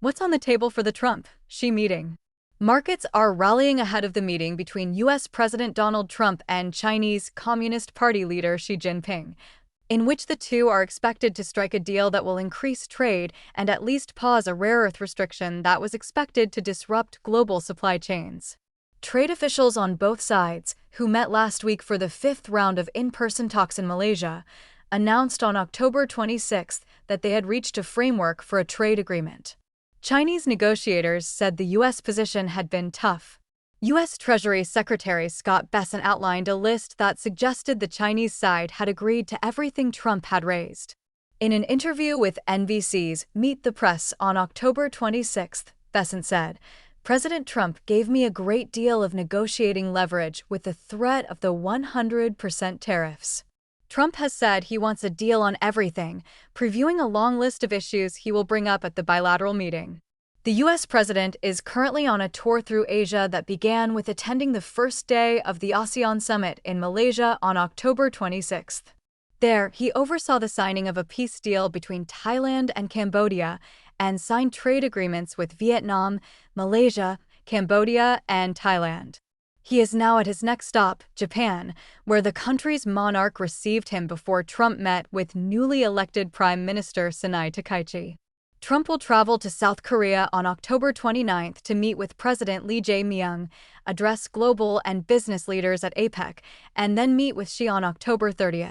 What's on the table for the Trump-Xi meeting? Markets are rallying ahead of the meeting between U.S. President Donald Trump and Chinese Communist Party leader Xi Jinping, in which the two are expected to strike a deal that will increase trade and at least pause a rare earth restriction that was expected to disrupt global supply chains. Trade officials on both sides, who met last week for the fifth round of in-person talks in Malaysia, announced on October 26 that they had reached a framework for a trade agreement. Chinese negotiators said the U.S. position had been tough. U.S. Treasury Secretary Scott Bessent outlined a list that suggested the Chinese side had agreed to everything Trump had raised. In an interview with NBC's Meet the Press on October 26, Bessent said, "President Trump gave me a great deal of negotiating leverage with the threat of the 100% tariffs. Trump has said he wants a deal on everything, previewing a long list of issues he will bring up at the bilateral meeting." The U.S. president is currently on a tour through Asia that began with attending the first day of the ASEAN summit in Malaysia on October 26. There, he oversaw the signing of a peace deal between Thailand and Cambodia and signed trade agreements with Vietnam, Malaysia, Cambodia, and Thailand. He is now at his next stop, Japan, where the country's monarch received him before Trump met with newly elected Prime Minister Sanai Takaichi. Trump will travel to South Korea on October 29 to meet with President Lee Jae-myung, address global and business leaders at APEC, and then meet with Xi on October 30.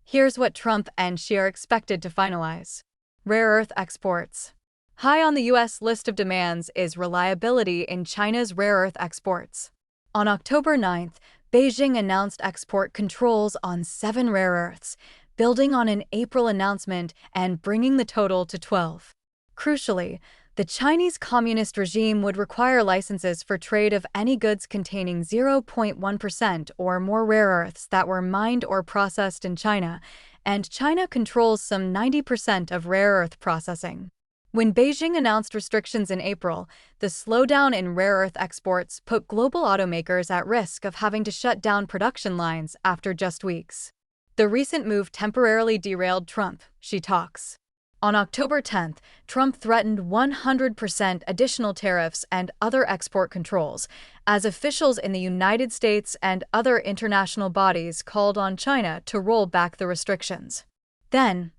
Here's what Trump and Xi are expected to finalize. Rare earth exports. High on the U.S. list of demands is reliability in China's rare earth exports. On October 9, Beijing announced export controls on 7 rare earths, building on an April announcement and bringing the total to 12. Crucially, the Chinese communist regime would require licenses for trade of any goods containing 0.1% or more rare earths that were mined or processed in China, and China controls some 90% of rare earth processing. When Beijing announced restrictions in April, the slowdown in rare earth exports put global automakers at risk of having to shut down production lines after just weeks. The recent move temporarily derailed Trump-Xi talks. On October 10, Trump threatened 100% additional tariffs and other export controls, as officials in the United States and other international bodies called on China to roll back the restrictions. Then,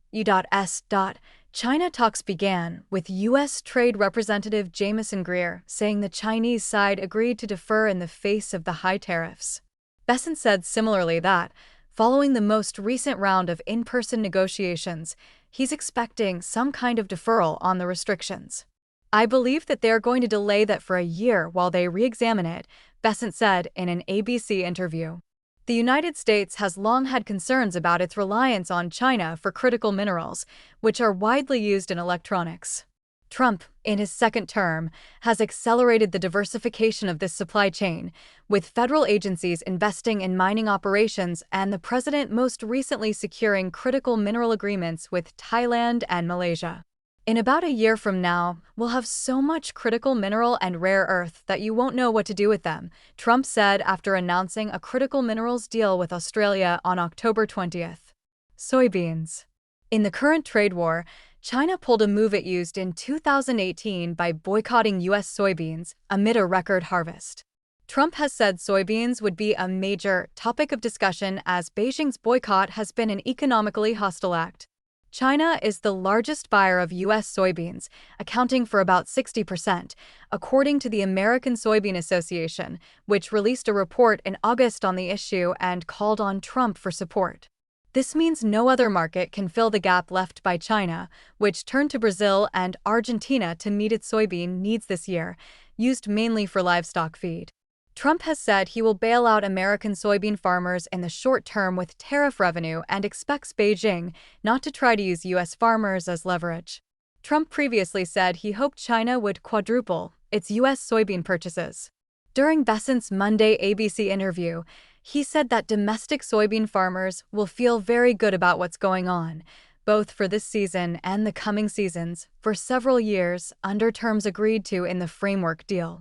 China talks began, with U.S. Trade Representative Jamieson Greer saying the Chinese side agreed to defer in the face of the high tariffs. Bessent said similarly that, following the most recent round of in-person negotiations, he's expecting some kind of deferral on the restrictions. "I believe that they're going to delay that for a year while they re-examine it," Bessent said in an ABC interview. The United States has long had concerns about its reliance on China for critical minerals, which are widely used in electronics. Trump, in his second term, has accelerated the diversification of this supply chain, with federal agencies investing in mining operations and the president most recently securing critical mineral agreements with Thailand and Malaysia. "In about a year from now, we'll have so much critical mineral and rare earth that you won't know what to do with them," Trump said after announcing a critical minerals deal with Australia on October 20. Soybeans. In the current trade war, China pulled a move it used in 2018 by boycotting U.S. soybeans amid a record harvest. Trump has said soybeans would be a major topic of discussion as Beijing's boycott has been an economically hostile act. China is the largest buyer of U.S. soybeans, accounting for about 60%, according to the American Soybean Association, which released a report in August on the issue and called on Trump for support. This means no other market can fill the gap left by China, which turned to Brazil and Argentina to meet its soybean needs this year, used mainly for livestock feed. Trump has said he will bail out American soybean farmers in the short term with tariff revenue and expects Beijing not to try to use U.S. farmers as leverage. Trump previously said he hoped China would quadruple its U.S. soybean purchases. During Bessent's Monday ABC interview, he said that domestic soybean farmers will feel very good about what's going on, both for this season and the coming seasons, for several years under terms agreed to in the framework deal.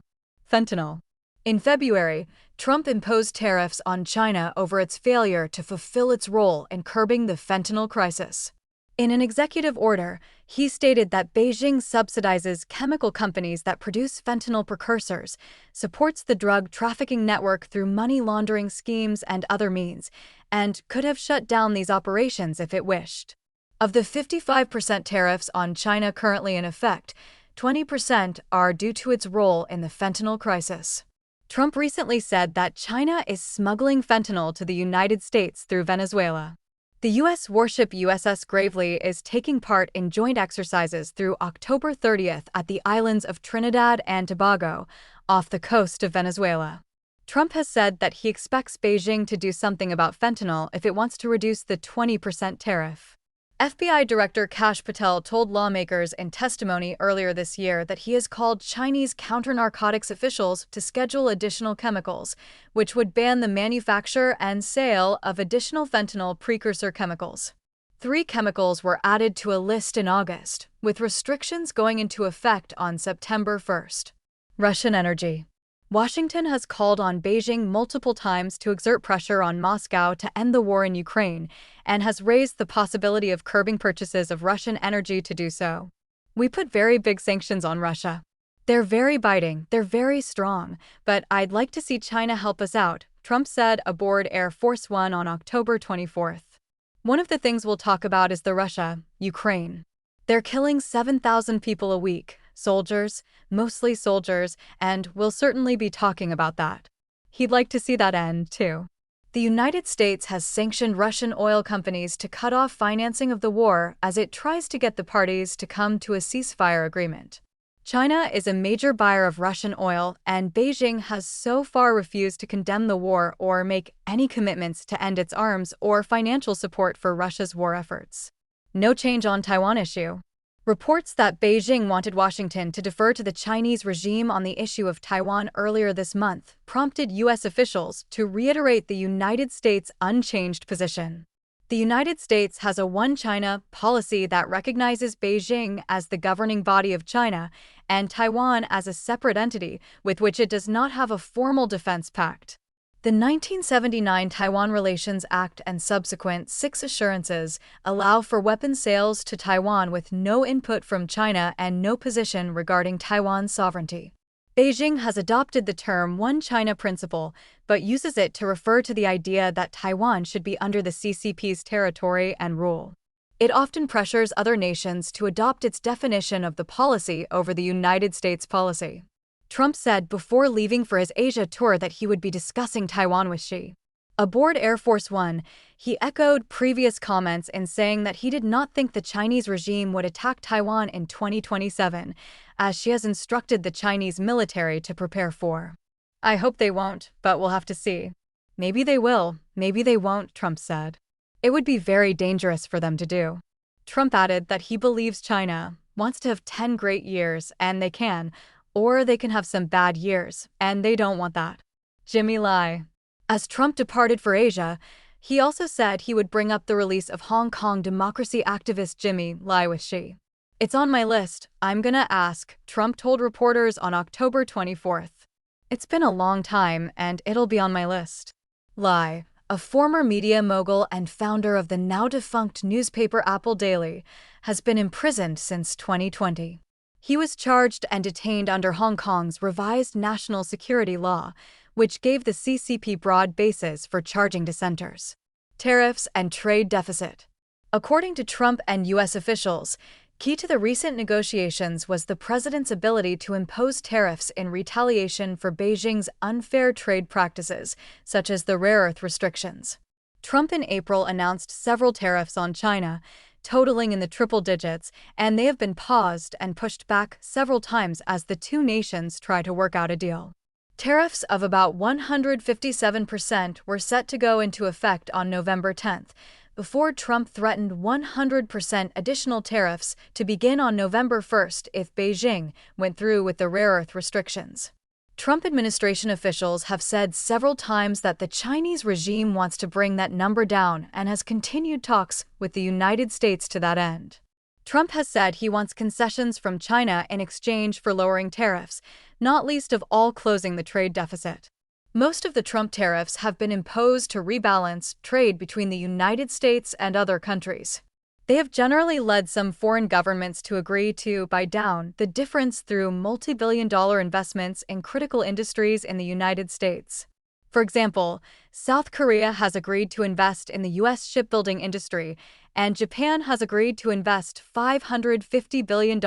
Fentanyl. In February, Trump imposed tariffs on China over its failure to fulfill its role in curbing the fentanyl crisis. In an executive order, he stated that Beijing subsidizes chemical companies that produce fentanyl precursors, supports the drug trafficking network through money laundering schemes and other means, and could have shut down these operations if it wished. Of the 55% tariffs on China currently in effect, 20% are due to its role in the fentanyl crisis. Trump recently said that China is smuggling fentanyl to the United States through Venezuela. The U.S. warship USS Gravely is taking part in joint exercises through October 30th at the islands of Trinidad and Tobago, off the coast of Venezuela. Trump has said that he expects Beijing to do something about fentanyl if it wants to reduce the 20% tariff. FBI Director Kash Patel told lawmakers in testimony earlier this year that he has called Chinese counter-narcotics officials to schedule additional chemicals, which would ban the manufacture and sale of additional fentanyl precursor chemicals. 3 chemicals were added to a list in August, with restrictions going into effect on September 1st. Russian energy. Washington has called on Beijing multiple times to exert pressure on Moscow to end the war in Ukraine and has raised the possibility of curbing purchases of Russian energy to do so. We put very big sanctions on Russia. They're very biting, they're very strong, but I'd like to see China help us out, Trump said aboard Air Force One on October 24th. One of the things we'll talk about is the Russia-Ukraine. They're killing 7,000 people a week. Soldiers, mostly soldiers, and we'll certainly be talking about that. He'd like to see that end, too. The United States has sanctioned Russian oil companies to cut off financing of the war as it tries to get the parties to come to a ceasefire agreement. China is a major buyer of Russian oil, and Beijing has so far refused to condemn the war or make any commitments to end its arms or financial support for Russia's war efforts. No change on Taiwan issue. Reports that Beijing wanted Washington to defer to the Chinese regime on the issue of Taiwan earlier this month prompted U.S. officials to reiterate the United States' unchanged position. The United States has a One China policy that recognizes Beijing as the governing body of China and Taiwan as a separate entity with which it does not have a formal defense pact. The 1979 Taiwan Relations Act and subsequent 6 assurances allow for weapons sales to Taiwan with no input from China and no position regarding Taiwan's sovereignty. Beijing has adopted the term One China principle, but uses it to refer to the idea that Taiwan should be under the CCP's territory and rule. It often pressures other nations to adopt its definition of the policy over the United States policy. Trump said before leaving for his Asia tour that he would be discussing Taiwan with Xi. Aboard Air Force One, he echoed previous comments in saying that he did not think the Chinese regime would attack Taiwan in 2027, as Xi has instructed the Chinese military to prepare for. I hope they won't, but we'll have to see. Maybe they will, maybe they won't, Trump said. It would be very dangerous for them to do. Trump added that he believes China wants to have 10 great years, and they can, or they can have some bad years, and they don't want that. Jimmy Lai. As Trump departed for Asia, he also said he would bring up the release of Hong Kong democracy activist Jimmy Lai with Xi. It's on my list, I'm gonna ask, Trump told reporters on October 24th. It's been a long time, and it'll be on my list. Lai, a former media mogul and founder of the now-defunct newspaper Apple Daily, has been imprisoned since 2020. He was charged and detained under Hong Kong's revised national security law, which gave the CCP broad bases for charging dissenters. Tariffs and trade deficit. According to Trump and U.S. officials, key to the recent negotiations was the president's ability to impose tariffs in retaliation for Beijing's unfair trade practices, such as the rare earth restrictions. Trump in April announced several tariffs on China, totaling in the triple digits, and they have been paused and pushed back several times as the two nations try to work out a deal. Tariffs of about 157% were set to go into effect on November 10th, before Trump threatened 100% additional tariffs to begin on November 1st if Beijing went through with the rare earth restrictions. Trump administration officials have said several times that the Chinese regime wants to bring that number down and has continued talks with the United States to that end. Trump has said he wants concessions from China in exchange for lowering tariffs, not least of all closing the trade deficit. Most of the Trump tariffs have been imposed to rebalance trade between the United States and other countries. They have generally led some foreign governments to agree to buy down the difference through multi-billion-dollar investments in critical industries in the United States. For example, South Korea has agreed to invest in the U.S. shipbuilding industry, and Japan has agreed to invest $550 billion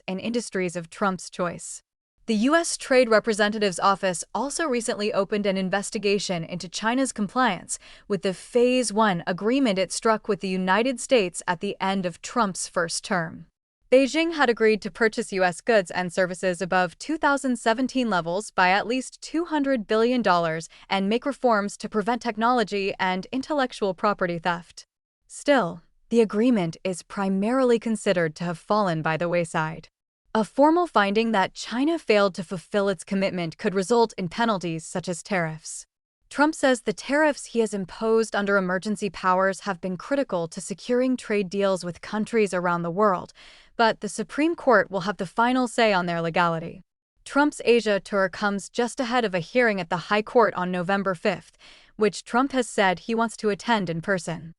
in industries of Trump's choice. The U.S. Trade Representative's office also recently opened an investigation into China's compliance with the Phase 1 agreement it struck with the United States at the end of Trump's first term. Beijing had agreed to purchase U.S. goods and services above 2017 levels by at least $200 billion and make reforms to prevent technology and intellectual property theft. Still, the agreement is primarily considered to have fallen by the wayside. A formal finding that China failed to fulfill its commitment could result in penalties such as tariffs. Trump says the tariffs he has imposed under emergency powers have been critical to securing trade deals with countries around the world, but the Supreme Court will have the final say on their legality. Trump's Asia tour comes just ahead of a hearing at the High Court on November 5th, which Trump has said he wants to attend in person.